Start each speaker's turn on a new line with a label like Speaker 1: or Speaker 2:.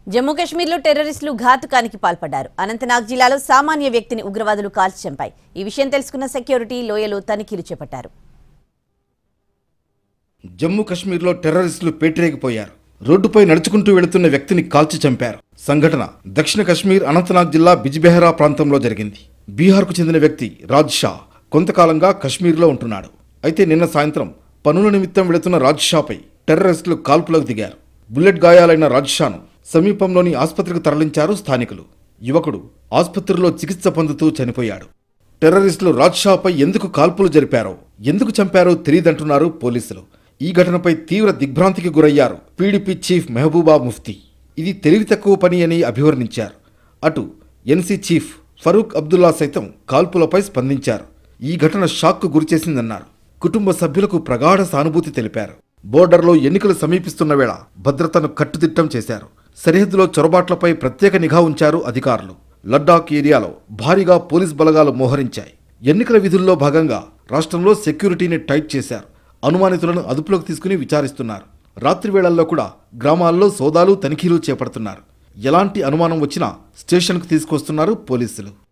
Speaker 1: జమ్మూ కశ్మీర్లో టెర్రరిస్టులు ఘాతుకానికి పాల్పడ్డారు. అనంతనాగ్ జిల్లాలో సామాన్య వ్యక్తిని ఉగ్రవాదులు కాల్చి చంపాయి. ఈ విషయం తెలుసుకున్న సెక్యూరిటీ లోయలో తనిఖీలు చేపట్టారు.
Speaker 2: జమ్మూ కశ్మీర్లో టెర్రరిస్టులు పేటరేగిపోయారు. రోడ్డుపై నడుచుకుంటూ వెళుతున్న వ్యక్తిని కాల్చి చంపారు. సంఘటన దక్షిణ కశ్మీర్ అనంతనాగ్ జిల్లా బిజ్బెహరా ప్రాంతంలో జరిగింది. బీహార్కు చెందిన వ్యక్తి రాజ్ షా కొంతకాలంగా కశ్మీర్లో ఉంటున్నాడు. అయితే నిన్న సాయంత్రం పనుల నిమిత్తం వెళుతున్న రాజ్ షాపై టెర్రరిస్టులు కాల్పులకు దిగారు. బుల్లెట్ గాయాలైన రాజ్ షాను సమీపంలోని ఆసుపత్రికి తరలించారు స్థానికులు. యువకుడు ఆసుపత్రిలో చికిత్స పొందుతూ చనిపోయాడు. టెర్రరిస్టులు రాజ్ షాపై ఎందుకు కాల్పులు జరిపారో, ఎందుకు చంపారో తెలియదంటున్నారు పోలీసులు. ఈ ఘటనపై తీవ్ర దిగ్భ్రాంతికి గురయ్యారు పీడీపీ చీఫ్ మెహబూబా ముఫ్తీ. ఇది తెలివి తక్కువ పని అని అభివర్ణించారు. అటు ఎన్సీ చీఫ్ ఫరూక్ అబ్దుల్లా సైతం కాల్పులపై స్పందించారు. ఈ ఘటన షాక్కు గురిచేసిందన్నారు. కుటుంబ సభ్యులకు ప్రగాఢ సానుభూతి తెలిపారు. బోర్డర్లో ఎన్నికలు సమీపిస్తున్న వేళ భద్రతను కట్టుదిట్టం చేశారు. సరిహద్దులో చొరబాట్లపై ప్రత్యేక నిఘా ఉంచారు అధికారులు. లడ్డాఖ్ ఏరియాలో భారీగా పోలీస్ బలగాలు మోహరించాయి. ఎన్నికల విధుల్లో భాగంగా రాష్ట్రంలో సెక్యూరిటీని టైట్ చేశారు. అనుమానితులను అదుపులోకి తీసుకుని విచారిస్తున్నారు. రాత్రి వేళల్లో కూడా గ్రామాల్లో సోదాలు, తనిఖీలు చేపడుతున్నారు. ఎలాంటి అనుమానం వచ్చినా స్టేషన్కు తీసుకొస్తున్నారు పోలీసులు.